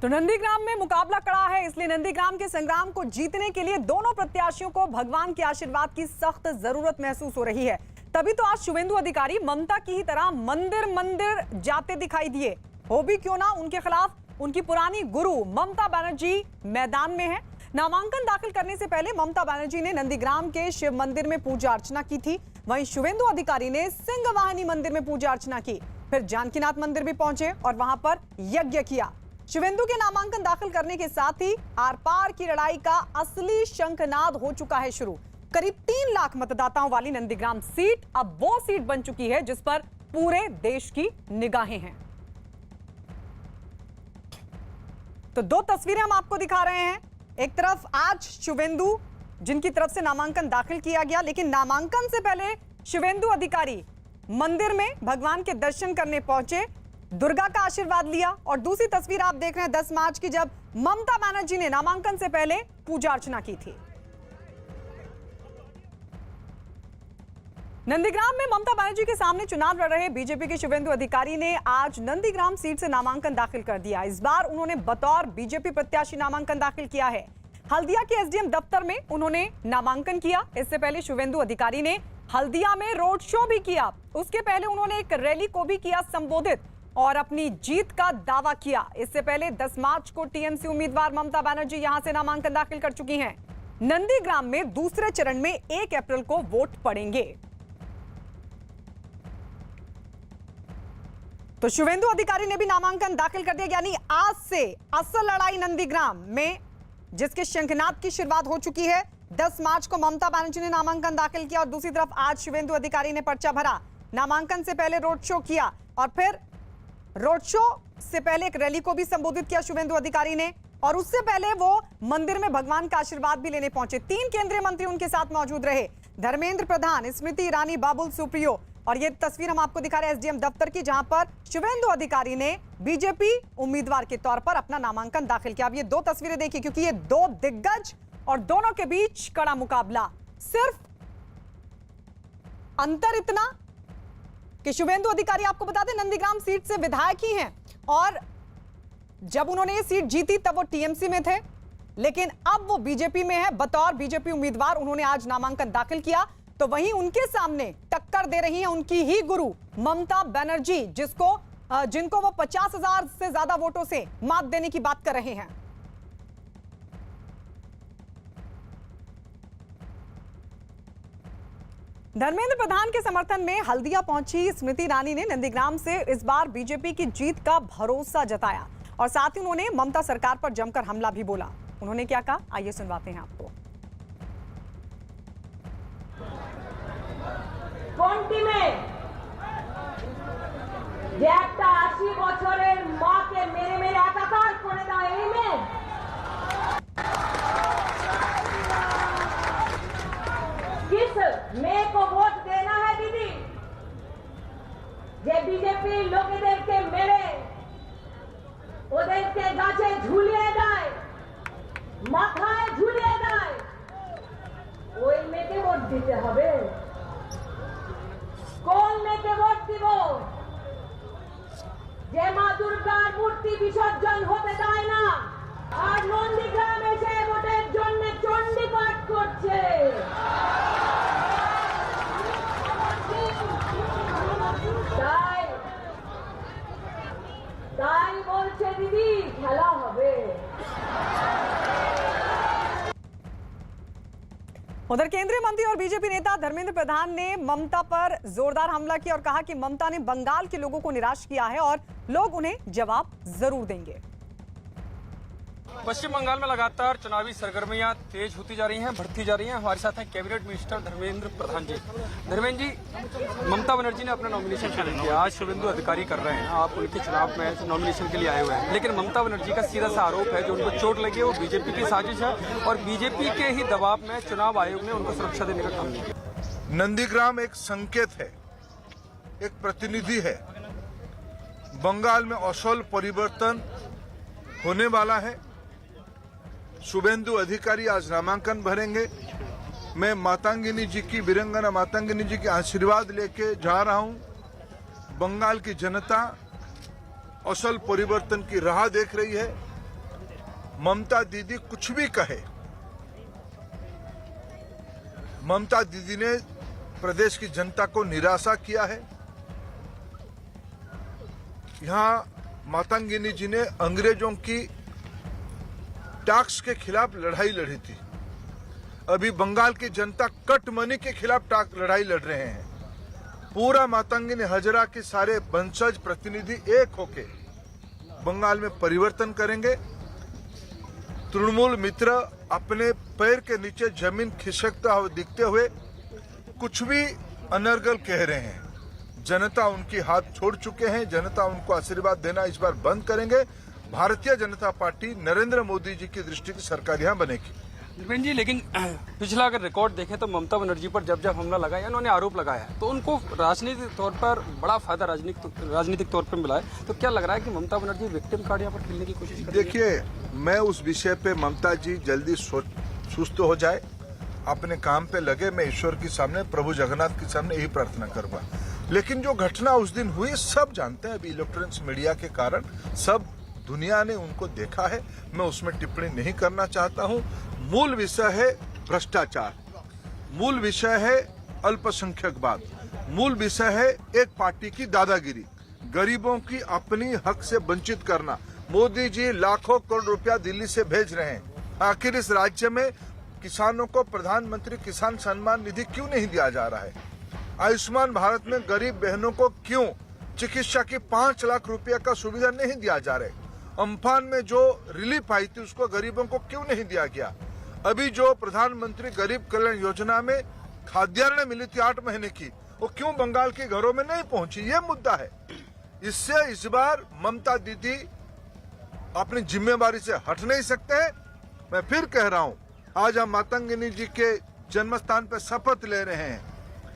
तो नंदीग्राम में मुकाबला कड़ा है, इसलिए नंदीग्राम के संग्राम को जीतने के लिए दोनों प्रत्याशियों को भगवान के आशीर्वाद की सख्त जरूरत महसूस हो रही है। तभी तो आज शुवेंदु अधिकारी ममता की ही तरह मंदिर मंदिर जाते दिखाई दिए। हो भी क्यों ना, उनके खिलाफ उनकी पुरानी गुरु ममता बनर्जी मैदान में है। नामांकन दाखिल करने से पहले ममता बनर्जी ने नंदीग्राम के शिव मंदिर में पूजा अर्चना की थी। वहीं शुवेंदु अधिकारी ने सिंहवाहिनी मंदिर में पूजा अर्चना की, फिर जानकीनाथ मंदिर भी पहुंचे और वहां पर यज्ञ किया। शुवेंदु के नामांकन दाखिल करने के साथ ही आर पार की लड़ाई का असली शंखनाद हो चुका है शुरू। करीब 3 लाख मतदाताओं वाली नंदीग्राम सीट अब वो सीट बन चुकी है जिस पर पूरे देश की निगाहें हैं। तो 2 तस्वीरें हम आपको दिखा रहे हैं। एक तरफ आज शुवेंदु जिनकी तरफ से नामांकन दाखिल किया गया, लेकिन नामांकन से पहले शुवेंदु अधिकारी मंदिर में भगवान के दर्शन करने पहुंचे, दुर्गा का आशीर्वाद लिया। और दूसरी तस्वीर आप देख रहे हैं 10 मार्च की, जब ममता बनर्जी ने नामांकन से पहले पूजा अर्चना की थी। नंदीग्राम में ममता बनर्जी के सामने चुनाव लड़ रहे बीजेपी के शुवेंदु अधिकारी ने आज नंदीग्राम सीट से नामांकन दाखिल कर दिया। इस बार उन्होंने बतौर बीजेपी प्रत्याशी नामांकन दाखिल किया है। हल्दिया के एसडीएम दफ्तर में उन्होंने नामांकन किया। इससे पहले शुवेंदु अधिकारी ने हल्दिया में रोड शो भी किया। उसके पहले उन्होंने एक रैली को भी किया संबोधित और अपनी जीत का दावा किया। इससे पहले 10 मार्च को टीएमसी उम्मीदवार ममता बनर्जी यहां से नामांकन दाखिल कर चुकी हैं। नंदीग्राम में दूसरे चरण में 1 अप्रैल को वोट पड़ेंगे। तो शुवेंदु अधिकारी ने भी नामांकन दाखिल कर दिया, यानी आज से असल लड़ाई नंदीग्राम में, जिसके शंखनाद की शुरुआत हो चुकी है। 10 मार्च को ममता बनर्जी ने नामांकन दाखिल किया और दूसरी तरफ आज शुवेंदु अधिकारी ने पर्चा भरा। नामांकन से पहले रोड शो किया और फिर रोड शो से पहले एक रैली को भी संबोधित किया शुवेंदु अधिकारी ने। और उससे पहले वो मंदिर में भगवान का आशीर्वाद भी लेने पहुंचे। 3 केंद्रीय मंत्री उनके साथ मौजूद रहे, धर्मेंद्र प्रधान, स्मृति ईरानी, बाबुल सुप्रियो। और ये तस्वीर हम आपको दिखा रहे हैं एसडीएम दफ्तर की, जहां पर शुवेंदु अधिकारी ने बीजेपी उम्मीदवार के तौर पर अपना नामांकन दाखिल किया। अब ये 2 तस्वीरें देखिए, क्योंकि ये 2 दिग्गज और दोनों के बीच कड़ा मुकाबला। सिर्फ अंतर इतना कि शुवेंदु अधिकारी, आपको बता दें, नंदीग्राम सीट से विधायक ही हैं और जब उन्होंने ये सीट जीती तब वो टीएमसी में थे, लेकिन अब वो बीजेपी में है। बतौर बीजेपी उम्मीदवार उन्होंने आज नामांकन दाखिल किया। तो वहीं उनके सामने टक्कर दे रही हैं उनकी ही गुरु ममता बनर्जी, जिनको वो 50,000 से ज्यादा वोटों से मात देने की बात कर रहे हैं। धर्मेंद्र प्रधान के समर्थन में हल्दिया पहुंची स्मृति ईरानी ने नंदीग्राम से इस बार बीजेपी की जीत का भरोसा जताया और साथ ही उन्होंने ममता सरकार पर जमकर हमला भी बोला। उन्होंने क्या कहा, आइए सुनवाते हैं आपको। কোনটিমে যে একটা 80 বছরের মাকে মেরে মেরে একাকার করে দাও, এই মেয়ে किस মেয়ে को वोट देना है दीदी, যে বিজেপি লোকেদেরকে মেরে ওদেরকে গাছে ঝুলিয়ে দেয়, মাথায় ঝুলিয়ে দেয়, ওই মেয়েকে ভোট দিতে হবে। কোন মেয়েকে ভোট দিব যে মা দুর্গার মূর্তি বিসর্জন হতে দেয় না আর নন্দীগ্রাম এসে ভোটের জন্য চণ্ডী পাঠ করছে? তাই বলছে দিদি খেলা হবে। उधर केंद्रीय मंत्री और बीजेपी नेता धर्मेंद्र प्रधान ने ममता पर जोरदार हमला किया और कहा कि ममता ने बंगाल के लोगों को निराश किया है और लोग उन्हें जवाब जरूर देंगे। पश्चिम बंगाल में लगातार चुनावी सरगर्मियां तेज होती जा रही हैं, बढ़ती जा रही हैं। हमारे साथ हैं कैबिनेट मिनिस्टर धर्मेंद्र प्रधान जी। धर्मेंद्र जी, ममता बनर्जी ने अपना नॉमिनेशन शुरू किया, आज शुवेंदु अधिकारी कर रहे हैं, आप उनके चुनाव में नॉमिनेशन के लिए आए हुए हैं, लेकिन ममता बनर्जी का सीधा सा आरोप है जो उनको चोट लगी है वो बीजेपी की साजिश है और बीजेपी के ही दबाव में चुनाव आयोग ने उनको सुरक्षा देने का काम नहीं किया। नंदीग्राम एक संकेत है, एक प्रतिनिधि है। बंगाल में असल परिवर्तन होने वाला है। शुवेंदु अधिकारी आज नामांकन भरेंगे। मैं मातंगिनी जी की, वीरंगना मातंगिनी जी के आशीर्वाद लेके जा रहा हूं। बंगाल की जनता असल परिवर्तन की राह देख रही है। ममता दीदी कुछ भी कहे, ममता दीदी ने प्रदेश की जनता को निराशा किया है। यहां मातंगिनी जी ने अंग्रेजों की टैक्स के खिलाफ लड़ाई लड़ी थी। अभी बंगाल की जनता कट मनी के खिलाफ लड़ाई लड़ रहे हैं। पूरा मातंगिनी हजरा के सारे वंशज प्रतिनिधि एक होके बंगाल में परिवर्तन करेंगे। तृणमूल मित्र अपने पैर के नीचे जमीन खिसकता हुआ दिखते हुए कुछ भी अनर्गल कह रहे हैं। जनता उनकी हाथ छोड़ चुके हैं। जनता उनको आशीर्वाद देना इस बार बंद करेंगे। भारतीय जनता पार्टी नरेंद्र मोदी जी की दृष्टि की सरकार यहाँ बनेगी। धर्मेंद्र जी, लेकिन पिछला अगर रिकॉर्ड देखें तो ममता बनर्जी पर जब जब हमला लगाया, उन्होंने आरोप लगाया है, तो उनको राजनीतिक तौर पर बड़ा फायदा राजनीतिक तौर पर मिला है। तो क्या लग रहा है कि ममता बनर्जी विक्टिम कार्ड यहाँ पर खेलने की कोशिश कर रही है? देखिए, मैं उस विषय पे ममता जी जल्दी सुस्त हो जाए, अपने काम पे लगे। मैं ईश्वर के सामने, प्रभु जगन्नाथ के सामने यही प्रार्थना करूंगा। लेकिन जो घटना उस दिन हुई सब जानते हैं। अभी इलेक्ट्रॉनिक्स मीडिया के कारण सब दुनिया ने उनको देखा है। मैं उसमें टिप्पणी नहीं करना चाहता हूं। मूल विषय है भ्रष्टाचार, मूल विषय है अल्पसंख्यकवाद, मूल विषय है एक पार्टी की दादागिरी, गरीबों की अपनी हक से वंचित करना। मोदी जी लाखों करोड़ रुपया दिल्ली से भेज रहे हैं। आखिर इस राज्य में किसानों को प्रधानमंत्री किसान सम्मान निधि क्यों नहीं दिया जा रहा है? आयुष्मान भारत में गरीब बहनों को क्यों चिकित्सा की 5 लाख रुपया का सुविधा नहीं दिया जा रहा है? अम्फान में जो रिलीफ आई थी उसको गरीबों को क्यों नहीं दिया गया? अभी जो प्रधानमंत्री गरीब कल्याण योजना में खाद्यान्न मिली थी 8 महीने की, वो क्यों बंगाल के घरों में नहीं पहुंची? ये मुद्दा है। इससे इस बार ममता दीदी अपनी जिम्मेवारी से हट नहीं सकते हैं। मैं फिर कह रहा हूं, आज हम मातंगिनी जी के जन्म स्थान पर शपथ ले रहे हैं।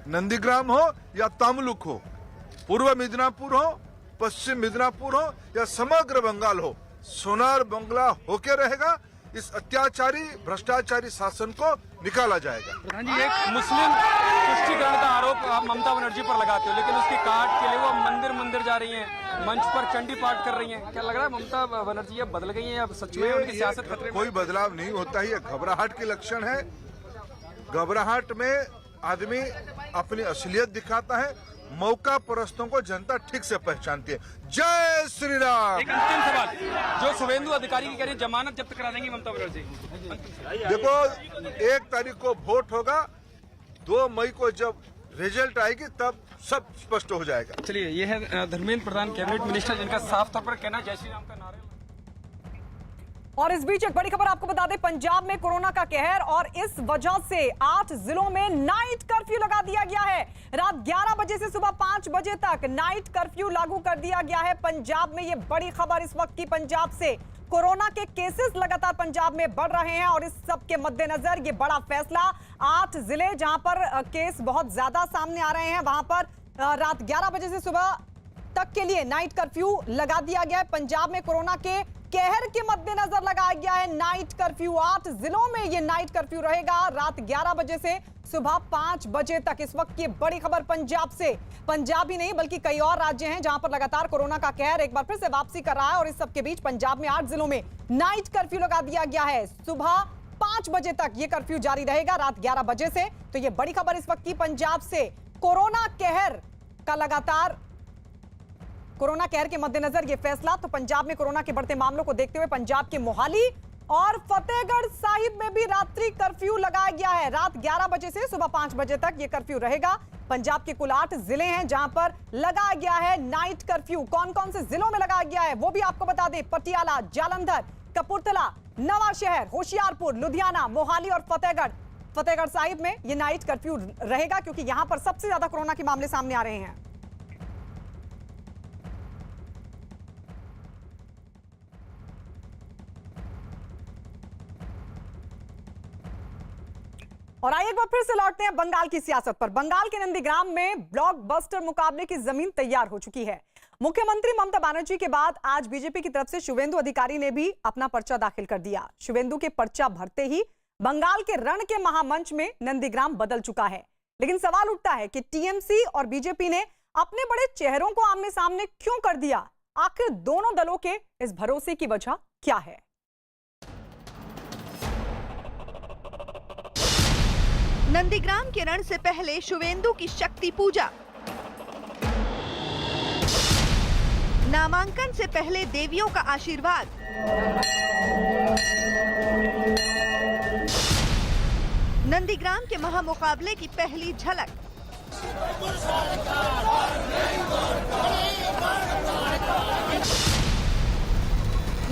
नंदीग्राम हो या तमलुक हो, पूर्व मिदनापुर हो, पश्चिम मिदनापुर हो या समग्र बंगाल हो, सोनार बंगला होके रहेगा। इस अत्याचारी भ्रष्टाचारी शासन को निकाला जाएगा। प्रधान जी, एक मुस्लिम तुष्टीकरण का आरोप आप ममता बनर्जी पर लगाते हो, लेकिन उसकी काट के लिए वो मंदिर जा रही हैं, मंच पर चंडी पाठ कर रही हैं। क्या लग रहा है ममता बनर्जी अब बदल गई हैं? अब सच में उनकी सियासत खतरे में? कोई बदलाव नहीं होता है। ये घबराहट के लक्षण है। घबराहट में आदमी अपनी असलियत दिखाता है। मौका परस्तों को जनता ठीक से पहचानती है। जय श्री राम। एक अंतिम सवाल, जो शुभेंदु अधिकारी की कह रही जमानत जब्त करा देंगी ममता बनर्जी? देखो, 1 तारीख को वोट होगा, 2 मई को जब रिजल्ट आएगी तब सब स्पष्ट हो जाएगा। चलिए, ये है धर्मेंद्र प्रधान, कैबिनेट मिनिस्टर, जिनका साफ तौर पर कहना जय श्री राम का नारा। और इस बीच एक बड़ी खबर आपको बता दें, पंजाब में कोरोना का कहर और इस वजह से 8 जिलों में नाइट कर्फ्यू लगा दिया गया है। रात 11 बजे से सुबह 5 बजे तक नाइट कर्फ्यू लागू कर दिया गया है पंजाब में। ये बड़ी खबर इस वक्त की पंजाब से। कोरोना के केसेस लगातार पंजाब में बढ़ रहे हैं और इस सब के मद्देनजर ये बड़ा फैसला। 8 जिले जहां पर केस बहुत ज्यादा सामने आ रहे हैं, वहां पर रात 11 बजे से सुबह तक के लिए नाइट कर्फ्यू लगा दिया गया है। पंजाब में कोरोना के कहर के मद्देनजर लगाया गया है नाइट कर्फ्यू। 8 जिलों में ये नाइट कर्फ्यू रहेगा रात 11 बजे से सुबह 5 बजे तक। इस वक्त की बड़ी खबर पंजाब से। पंजाब ही नहीं बल्कि कई और राज्य हैं जहां पर लगातार कोरोना का कहर एक बार फिर से वापसी कर रहा है और इस सब के बीच पंजाब में 8 जिलों में नाइट कर्फ्यू लगा दिया गया है। सुबह 5 बजे तक ये कर्फ्यू जारी रहेगा, रात 11 बजे से। तो ये बड़ी खबर इस वक्त की पंजाब से। कोरोना कहर का लगातार कोरोना कहर के मद्देनजर यह फैसला। तो पंजाब में कोरोना के बढ़ते मामलों को देखते हुए पंजाब के मोहाली और फतेहगढ़ साहिब में भी रात्रि कर्फ्यू लगाया गया है। रात 11 बजे से सुबह 5 बजे तक यह कर्फ्यू रहेगा। पंजाब के कुल 8 जिले हैं जहां पर लगाया गया है नाइट कर्फ्यू। कौन कौन से जिलों में लगाया गया है वो भी आपको बता दें। पटियाला, जालंधर, कपूरथला, नवा शहर, होशियारपुर, लुधियाना, मोहाली और फतेहगढ़ साहिब में यह नाइट कर्फ्यू रहेगा क्योंकि यहां पर सबसे ज्यादा कोरोना के मामले सामने आ रहे हैं। और आइए एक बार फिर से लौटते हैं बंगाल की सियासत पर। बंगाल के नंदीग्राम में ब्लॉकबस्टर मुकाबले की जमीन तैयार हो चुकी है। मुख्यमंत्री ममता बनर्जी के बाद आज बीजेपी की तरफ से शुभेंदु अधिकारी ने भी अपना पर्चा दाखिल कर दिया। शुभेंदु के पर्चा भरते ही बंगाल के रण के महामंच में नंदीग्राम बदल चुका है। लेकिन सवाल उठता है कि टीएमसी और बीजेपी ने अपने बड़े चेहरों को आमने सामने क्यों कर दिया? आखिर दोनों दलों के इस भरोसे की वजह क्या है? नंदीग्राम के रण से पहले शुवेंदु की शक्ति पूजा, नामांकन से पहले देवियों का आशीर्वाद, नंदीग्राम के महामुकाबले की पहली झलक,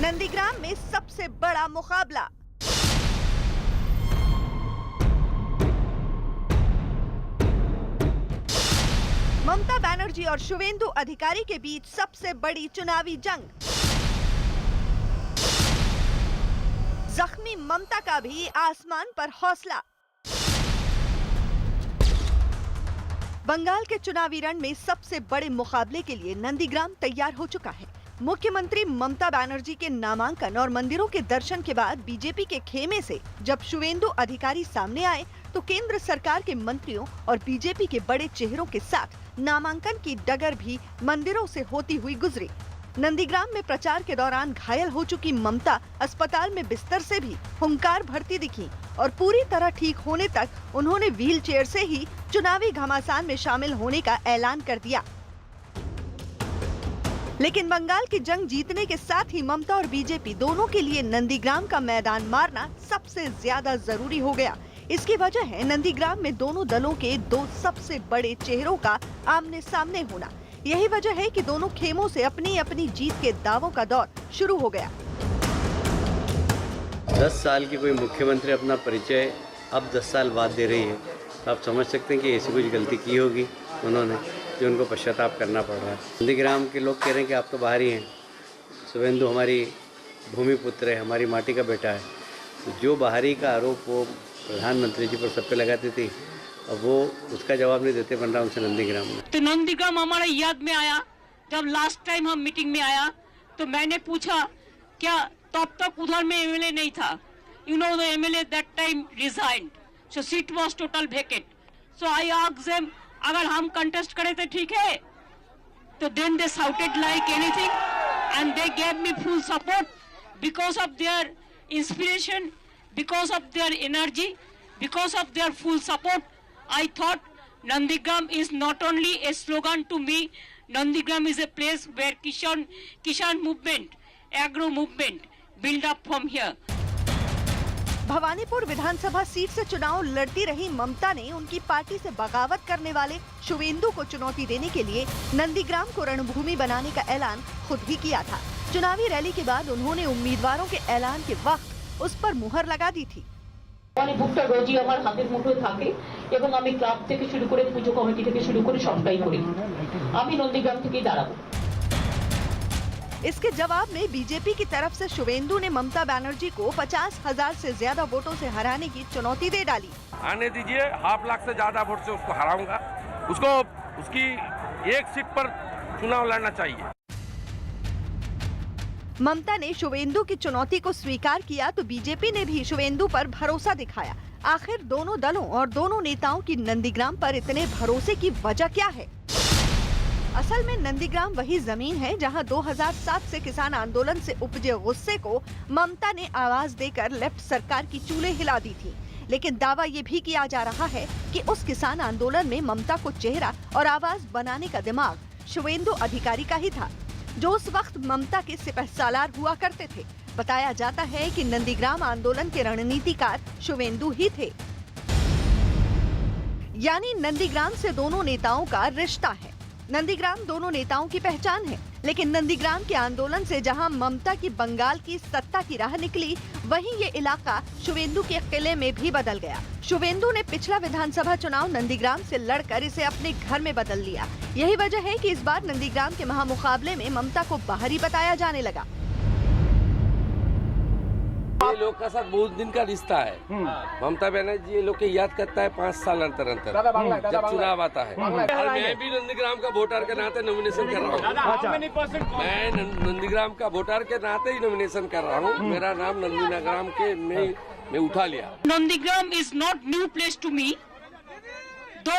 नंदीग्राम में सबसे बड़ा मुकाबला, ममता बनर्जी और शुवेंदु अधिकारी के बीच सबसे बड़ी चुनावी जंग, जख्मी ममता का भी आसमान पर हौसला। बंगाल के चुनावी रण में सबसे बड़े मुकाबले के लिए नंदीग्राम तैयार हो चुका है। मुख्यमंत्री ममता बनर्जी के नामांकन और मंदिरों के दर्शन के बाद बीजेपी के खेमे से जब शुवेंदु अधिकारी सामने आए तो केंद्र सरकार के मंत्रियों और बीजेपी के बड़े चेहरों के साथ नामांकन की डगर भी मंदिरों से होती हुई गुजरी। नंदीग्राम में प्रचार के दौरान घायल हो चुकी ममता अस्पताल में बिस्तर से भी हुंकार भरती दिखी और पूरी तरह ठीक होने तक उन्होंने व्हीलचेयर से ही चुनावी घमासान में शामिल होने का ऐलान कर दिया। लेकिन बंगाल की जंग जीतने के साथ ही ममता और बीजेपी दोनों के लिए नंदीग्राम का मैदान मारना सबसे ज्यादा जरूरी हो गया। इसकी वजह है नंदीग्राम में दोनों दलों के दो सबसे बड़े चेहरों का आमने सामने होना। यही वजह है कि दोनों खेमों से अपनी अपनी जीत के दावों का दौर शुरू हो गया। 10 साल की कोई मुख्यमंत्री अपना परिचय अब 10 साल बाद दे रही है, तो आप समझ सकते हैं कि ऐसी कुछ गलती की होगी उन्होंने, जो उनको पश्चाताप करना पड़ रहा है। नंदीग्राम के लोग कह रहे हैं कि आप तो बाहर ही हैं, शुवेंदु हमारी भूमि पुत्र है, हमारी माटी का बेटा है। तो जो बाहरी का आरोप वो प्रधानमंत्री जी पर सब पे लगाती थी, अब वो उसका जवाब नहीं देते बन रहा उनसे नंदीग्राम में। तो नंदीग्राम हमारे याद में आया जब लास्ट टाइम हम मीटिंग में आया तो मैंने पूछा क्या तब तक उधर में एमएलए नहीं था। You know the MLA that time resigned, so seat was total vacant. So I asked them अगर हम कंटेस्ट करे तो ठीक है, तो then they shouted like anything and they gave me full support because of their inspiration, because of their energy, because of their full support. I thought Nandigram is not only a slogan to me, Nandigram is a place where Kishan movement, agro movement build up from here. Bhawanipur Vidhan Sabha seat से चुनाव लड़ती रही ममता ने उनकी party से बगावत करने वाले शुवेंदु को चुनौती देने के लिए नंदीग्राम को रणभूमि बनाने का ऐलान खुद ही किया था। चुनावी रैली के बाद उन्होंने उम्मीदवारों के ऐलान के वक्त उस पर मुहर लगा दी थी। বুকটা রোজই আমার হাতের মুঠোয় থাকে এবং আমি ক্লাব থেকে শুরু করে পুজো কমিটি থেকে শুরু করে সবটাই করি। আমি নন্দীগ্রাম থেকেই দাঁড়াবো। इसके जवाब में बीजेपी की तरफ से शुवेंदु ने ममता बनर्जी को 50,000 से ज्यादा वोटों से हराने की चुनौती दे डाली। आने दीजिए, 1.5 लाख से ज्यादा वोट से उसको हराऊंगा, उसको उसकी एक सीट पर चुनाव लड़ना चाहिए। ममता ने शुवेंदु की चुनौती को स्वीकार किया तो बीजेपी ने भी शुवेंदु पर भरोसा दिखाया। आखिर दोनों दलों और दोनों नेताओं की नंदीग्राम पर इतने भरोसे की वजह क्या है? असल में नंदीग्राम वही जमीन है जहां 2007 से किसान आंदोलन से उपजे गुस्से को ममता ने आवाज देकर लेफ्ट सरकार की चूल्हे हिला दी थी। लेकिन दावा ये भी किया जा रहा है कि उस किसान आंदोलन में ममता को चेहरा और आवाज बनाने का दिमाग शुवेंदु अधिकारी का ही था, जो उस वक्त ममता के सिपहसालार हुआ करते थे। बताया जाता है कि नंदीग्राम आंदोलन के रणनीतिकार शुवेंदु ही थे। यानी नंदीग्राम से दोनों नेताओं का रिश्ता है। नंदीग्राम दोनों नेताओं की पहचान है। लेकिन नंदीग्राम के आंदोलन से जहां ममता की बंगाल की सत्ता की राह निकली, वहीं ये इलाका शुवेंदु के किले में भी बदल गया। शुवेंदु ने पिछला विधानसभा चुनाव नंदीग्राम से लड़कर इसे अपने घर में बदल लिया। यही वजह है कि इस बार नंदीग्राम के महामुकाबले में ममता को बाहरी बताया जाने लगा। ये लोग का साथ बहुत दिन का रिश्ता है। ममता बनर्जी ये लोग के याद करता है 5 साल अंतर अंतर जब चुनाव आता है। और मैं भी नंदीग्राम का वोटर के नाते नॉमिनेशन कर रहा हूँ। मैं नंदीग्राम का वोटर के नाते ही नॉमिनेशन कर रहा हूँ। मेरा नाम नंदीग्राम के मैं उठा लिया। Nandigram is not new place to me. तो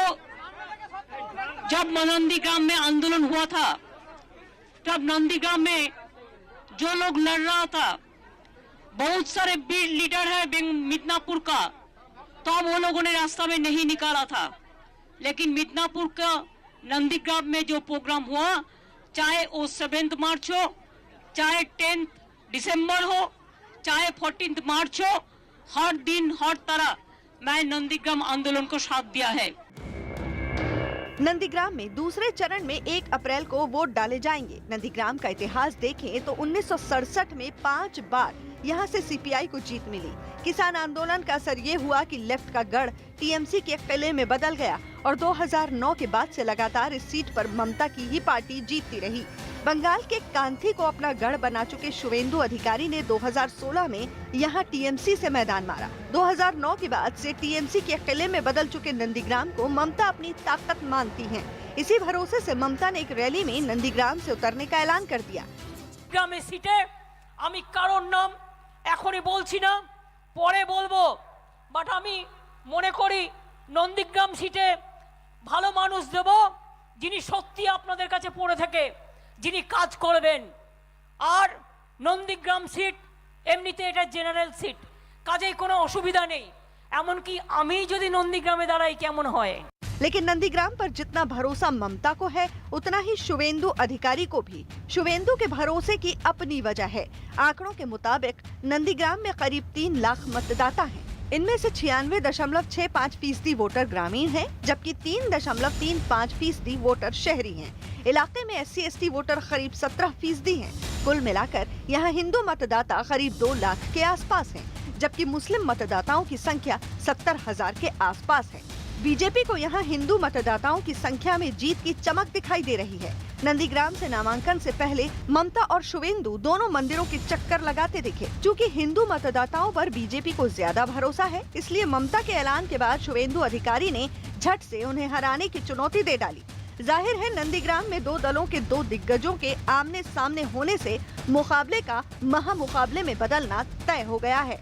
जब नंदीग्राम में आंदोलन हुआ था तब नंदीग्राम में जो लोग लड़ रहा था, बहुत सारे लीडर है मिदनापुर का, तो वो लोगों ने रास्ता में नहीं निकाला था। लेकिन मिदनापुर का नंदीग्राम में जो प्रोग्राम हुआ, चाहे वो 7 मार्च हो, चाहे 10 दिसंबर हो, चाहे 14 मार्च हो, हर दिन हर तरह मैं नंदीग्राम आंदोलन को साथ दिया है। नंदीग्राम में दूसरे चरण में 1 अप्रैल को वोट डाले जाएंगे। नंदीग्राम का इतिहास देखें तो 1967 में 5 बार यहाँ से सीपीआई को जीत मिली। किसान आंदोलन का असर ये हुआ कि लेफ्ट का गढ़ टीएमसी के किले में बदल गया और 2009 के बाद से लगातार इस सीट पर ममता की ही पार्टी जीतती रही। बंगाल के कांथी को अपना गढ़ बना चुके शुवेंदु अधिकारी ने 2016 में यहाँ टीएमसी से मैदान मारा। 2009 के बाद से टीएमसी के किले में बदल चुके नंदीग्राम को ममता अपनी ताकत मानती हैं। इसी भरोसे से ममता ने एक रैली में नंदीग्राम से उतरने का ऐलान कर दिया। গ্রামে সিটে আমি কারোর নাম এখনই বলছি না, পরে বলবো, বাট আমি মনে করি নন্দীগ্রাম সিটে ভালো মানুষ দেব, যিনি সত্যি আপনাদের কাছে পড়ে থাকে, যিনি কাজ করবেন। আর নন্দীগ্রাম সিট এমনিতে এটা জেনারেল সিট, কাজেই কোনো অসুবিধা নেই। এমনকি আমি যদি নন্দীগ্রামে দাঁড়াই কেমন হয়। लेकिन नंदीग्राम पर जितना भरोसा ममता को है उतना ही शुवेंदु अधिकारी को भी। शुवेंदु के भरोसे की अपनी वजह है। आंकड़ों के मुताबिक नंदीग्राम में करीब 3 लाख मतदाता हैं। इनमें से 96.65% वोटर ग्रामीण हैं, जबकि 3.35% वोटर शहरी हैं। इलाके में SC/ST वोटर करीब 17% हैं। कुल मिलाकर यहाँ हिंदू मतदाता करीब 2 लाख के आसपास हैं, जबकि मुस्लिम मतदाताओं की संख्या 70,000 के आसपास है। बीजेपी को यहाँ हिंदू मतदाताओं की संख्या में जीत की चमक दिखाई दे रही है। नंदीग्राम से नामांकन से पहले ममता और शुवेंदु दोनों मंदिरों के चक्कर लगाते दिखे। चूँकि हिंदू मतदाताओं पर बीजेपी को ज्यादा भरोसा है, इसलिए ममता के ऐलान के बाद शुवेंदु अधिकारी ने झट से उन्हें हराने की चुनौती दे डाली। जाहिर है नंदीग्राम में 2 दलों के 2 दिग्गजों के आमने सामने होने से मुकाबले का महामुकाबले में बदलना तय हो गया है।